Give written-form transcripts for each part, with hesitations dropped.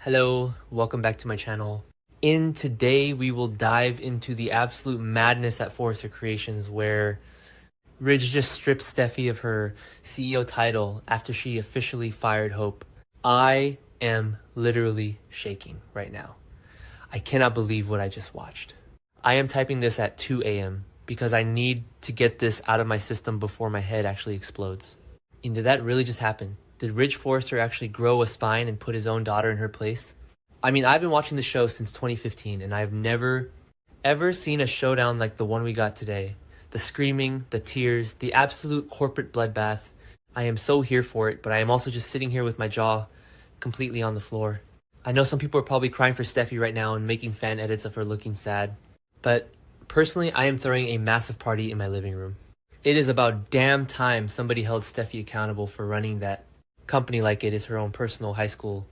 Hello, welcome back to my channel. Today we will dive into the absolute madness at Forrester Creations where Ridge just stripped Steffi of her CEO title after she officially fired Hope. I am literally shaking right now. I cannot believe what I just watched. I am typing this at 2 a.m. because I need to get this out of my system before my head actually explodes. And did that really just happen? Did Ridge Forrester actually grow a spine and put his own daughter in her place? I mean, I've been watching the show since 2015 and I've never, ever seen a showdown like the one we got today. The screaming, the tears, the absolute corporate bloodbath. I am so here for it, but I am also just sitting here with my jaw completely on the floor. I know some people are probably crying for Steffi right now and making fan edits of her looking sad. But personally, I am throwing a massive party in my living room. It is about damn time somebody held Steffi accountable for running that company like it is her own personal high school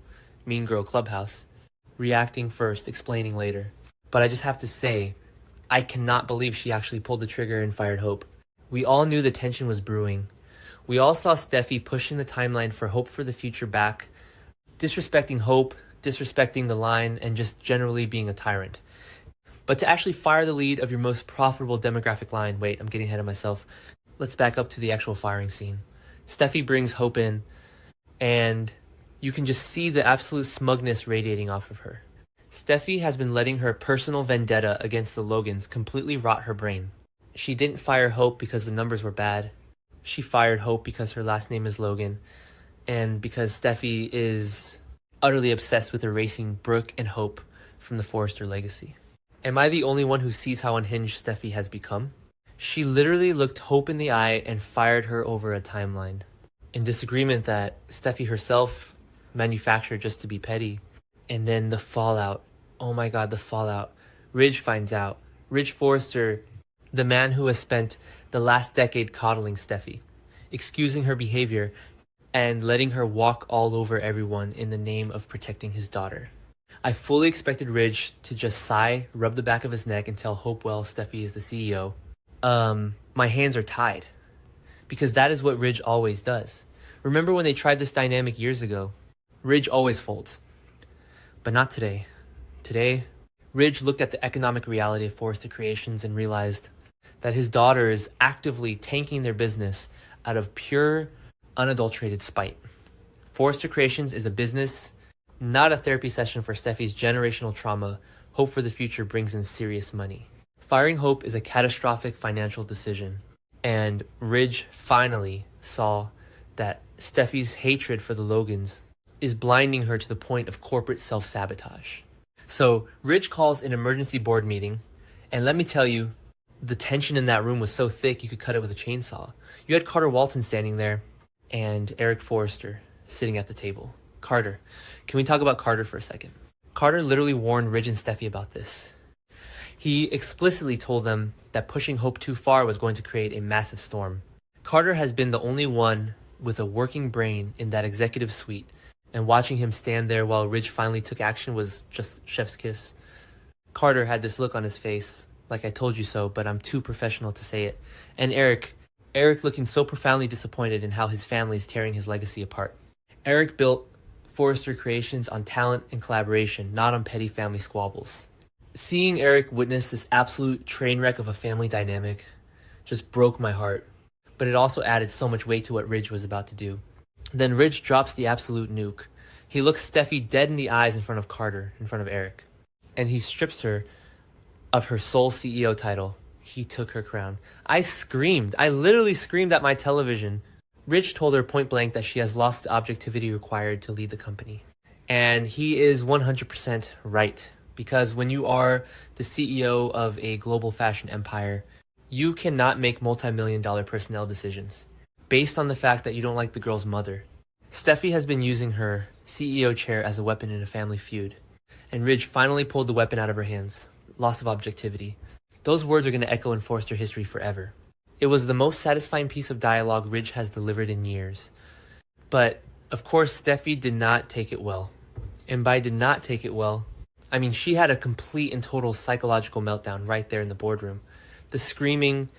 mean girl clubhouse. Reacting first, explaining later. But I just have to say, I cannot believe she actually pulled the trigger and fired Hope. We all knew the tension was brewing. We all saw Steffi pushing the timeline for Hope for the Future back, disrespecting Hope, disrespecting the line, and just generally being a tyrant. But to actually fire the lead of your most profitable demographic line, wait, I'm getting ahead of myself. Let's back up to the actual firing scene. Steffi brings Hope in, and you can just see the absolute smugness radiating off of her. Steffi has been letting her personal vendetta against the Logans completely rot her brain. She didn't fire Hope because the numbers were bad. She fired Hope because her last name is Logan, and because Steffi is utterly obsessed with erasing Brooke and Hope from the Forrester legacy. Am I the only one who sees how unhinged Steffi has become? She literally looked Hope in the eye and fired her over a timeline. In disagreement that Steffi herself manufactured just to be petty. And then the fallout. Oh my god, the fallout. Ridge finds out. Ridge Forrester, the man who has spent the last decade coddling Steffi, excusing her behavior, and letting her walk all over everyone in the name of protecting his daughter. I fully expected Ridge to just sigh, rub the back of his neck, and tell Hopewell Steffi is the CEO. My hands are tied. Because that is what Ridge always does. Remember when they tried this dynamic years ago? Ridge always folds. But not today. Today, Ridge looked at the economic reality of Forrester Creations and realized that his daughter is actively tanking their business out of pure, unadulterated spite. Forrester Creations is a business, not a therapy session for Steffi's generational trauma. Hope for the Future brings in serious money. Firing Hope is a catastrophic financial decision. And Ridge finally saw that Steffi's hatred for the Logans is blinding her to the point of corporate self-sabotage. So Ridge calls an emergency board meeting, and let me tell you, the tension in that room was so thick you could cut it with a chainsaw. You had Carter Walton standing there, and Eric Forrester sitting at the table. Carter. Can we talk about Carter for a second? Carter literally warned Ridge and Steffi about this. He explicitly told them that pushing Hope too far was going to create a massive storm. Carter has been the only one with a working brain in that executive suite, and watching him stand there while Ridge finally took action was just chef's kiss. Carter had this look on his face, like I told you so, but I'm too professional to say it. And Eric looking so profoundly disappointed in how his family is tearing his legacy apart. Eric built Forrester Creations on talent and collaboration, not on petty family squabbles. Seeing Eric witness this absolute train wreck of a family dynamic just broke my heart, but it also added so much weight to what Ridge was about to do. Then Ridge drops the absolute nuke. He looks Steffi dead in the eyes in front of Carter, in front of Eric, and he strips her of her sole CEO title. He took her crown. I screamed. I literally screamed at my television. Ridge told her point blank that she has lost the objectivity required to lead the company. And he is 100% right. Because when you are the CEO of a global fashion empire, you cannot make multi-million-dollar personnel decisions based on the fact that you don't like the girl's mother. Steffi has been using her CEO chair as a weapon in a family feud, and Ridge finally pulled the weapon out of her hands. Loss of objectivity. Those words are going to echo in Forrester history forever. It was the most satisfying piece of dialogue Ridge has delivered in years. But, of course, Steffi did not take it well. And by did not take it well, I mean, she had a complete and total psychological meltdown right there in the boardroom. The screaming,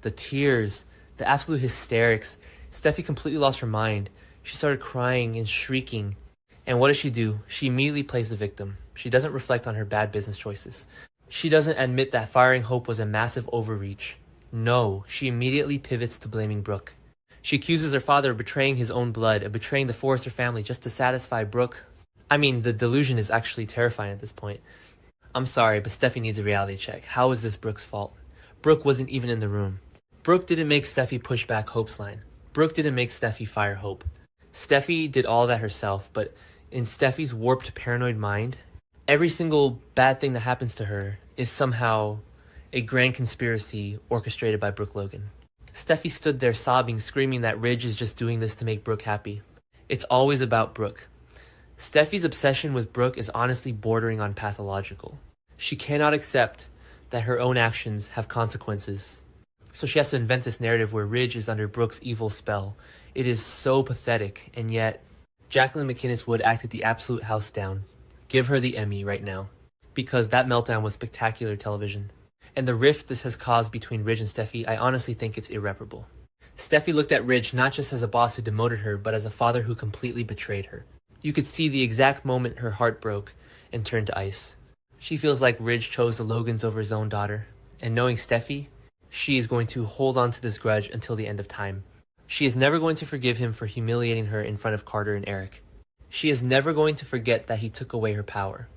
the tears, the absolute hysterics. Steffi completely lost her mind. She started crying and shrieking. And what does she do? She immediately plays the victim. She doesn't reflect on her bad business choices. She doesn't admit that firing Hope was a massive overreach. No, she immediately pivots to blaming Brooke. She accuses her father of betraying his own blood, of betraying the Forrester family just to satisfy Brooke. I mean, the delusion is actually terrifying at this point. I'm sorry, but Steffy needs a reality check. How is this Brooke's fault? Brooke wasn't even in the room. Brooke didn't make Steffy push back Hope's line. Brooke didn't make Steffy fire Hope. Steffy did all that herself, but in Steffi's warped, paranoid mind, every single bad thing that happens to her is somehow a grand conspiracy orchestrated by Brooke Logan. Steffy stood there sobbing, screaming that Ridge is just doing this to make Brooke happy. It's always about Brooke. Steffi's obsession with Brooke is honestly bordering on pathological. She cannot accept that her own actions have consequences. So she has to invent this narrative where Ridge is under Brooke's evil spell. It is so pathetic, and yet Jacqueline McInnes Wood acted the absolute house down. Give her the Emmy right now, because that meltdown was spectacular television. And the rift this has caused between Ridge and Steffy, I honestly think it's irreparable. Steffy looked at Ridge not just as a boss who demoted her, but as a father who completely betrayed her. You could see the exact moment her heart broke and turned to ice. She feels like Ridge chose the Logans over his own daughter, and knowing Steffy, she is going to hold on to this grudge until the end of time. She is never going to forgive him for humiliating her in front of Carter and Eric. She is never going to forget that he took away her power.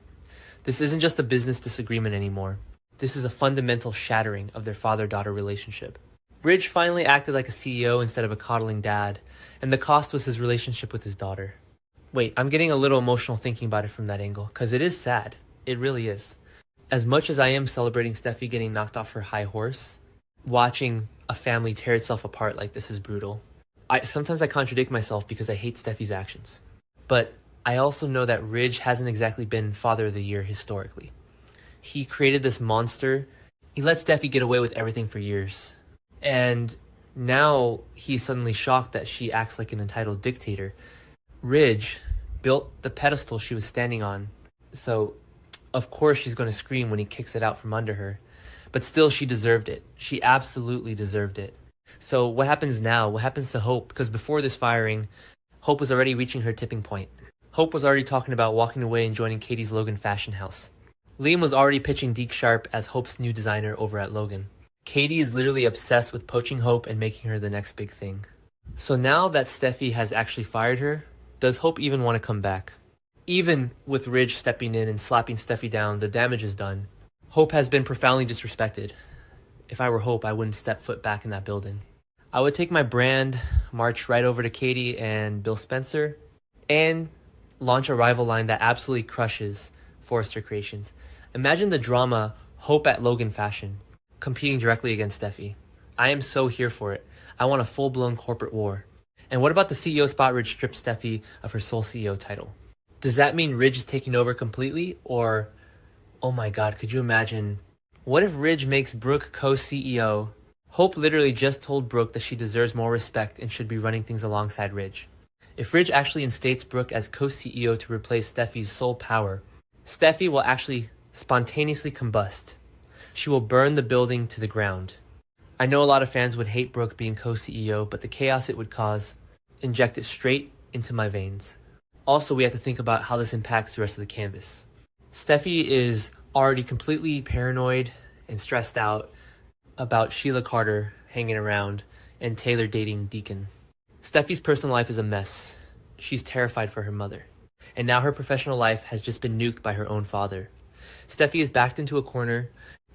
This isn't just a business disagreement anymore. This is a fundamental shattering of their father-daughter relationship. Ridge finally acted like a CEO instead of a coddling dad, and the cost was his relationship with his daughter. Wait, I'm getting a little emotional thinking about it from that angle, because it is sad. It really is. As much as I am celebrating Steffy getting knocked off her high horse, watching a family tear itself apart like this is brutal. Sometimes I contradict myself because I hate Steffi's actions. But I also know that Ridge hasn't exactly been Father of the Year historically. He created this monster. He let Steffy get away with everything for years. And now he's suddenly shocked that she acts like an entitled dictator. Ridge built the pedestal she was standing on. So, of course she's going to scream when he kicks it out from under her. But still, she deserved it. She absolutely deserved it. So what happens now? What happens to Hope? Because before this firing, Hope was already reaching her tipping point. Hope was already talking about walking away and joining Katie's Logan fashion house. Liam was already pitching Deke Sharp as Hope's new designer over at Logan. Katie is literally obsessed with poaching Hope and making her the next big thing. So now that Steffy has actually fired her, does Hope even want to come back? Even with Ridge stepping in and slapping Steffy down, the damage is done. Hope has been profoundly disrespected. If I were Hope, I wouldn't step foot back in that building. I would take my brand, march right over to Katie and Bill Spencer, and launch a rival line that absolutely crushes Forrester Creations. Imagine the drama Hope at Logan Fashion, competing directly against Steffy. I am so here for it. I want a full-blown corporate war. And what about the CEO spot Ridge stripped Steffy of her sole CEO title? Does that mean Ridge is taking over completely, or... oh my god, could you imagine? What if Ridge makes Brooke co-CEO? Hope literally just told Brooke that she deserves more respect and should be running things alongside Ridge. If Ridge actually instates Brooke as co-CEO to replace Steffy's sole power, Steffy will actually spontaneously combust. She will burn the building to the ground. I know a lot of fans would hate Brooke being co-CEO, but the chaos it would cause, inject it straight into my veins. Also, we have to think about how this impacts the rest of the canvas. Steffy is already completely paranoid and stressed out about Sheila Carter hanging around and Taylor dating Deacon. Steffy's personal life is a mess. She's terrified for her mother. And now her professional life has just been nuked by her own father. Steffy is backed into a corner,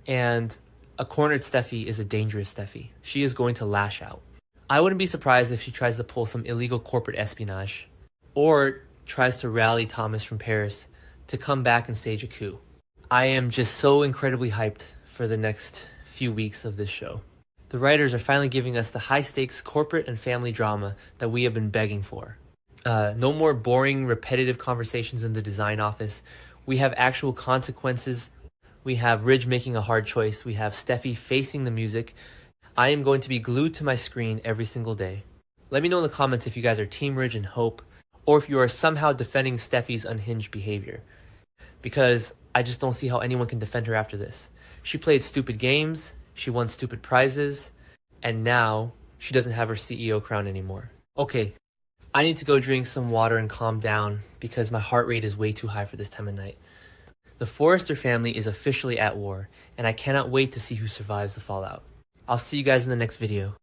and a cornered Steffy is a dangerous Steffy. She is going to lash out. I wouldn't be surprised if she tries to pull some illegal corporate espionage, or tries to rally Thomas from Paris to come back and stage a coup. I am just so incredibly hyped for the next few weeks of this show. The writers are finally giving us the high-stakes corporate and family drama that we have been begging for. No more boring, repetitive conversations in the design office. We have actual consequences. We have Ridge making a hard choice. We have Steffy facing the music. I am going to be glued to my screen every single day. Let me know in the comments if you guys are Team Ridge and Hope, or if you are somehow defending Steffy's unhinged behavior. Because I just don't see how anyone can defend her after this. She played stupid games, she won stupid prizes, and now she doesn't have her CEO crown anymore. Okay, I need to go drink some water and calm down because my heart rate is way too high for this time of night. The Forrester family is officially at war, and I cannot wait to see who survives the fallout. I'll see you guys in the next video.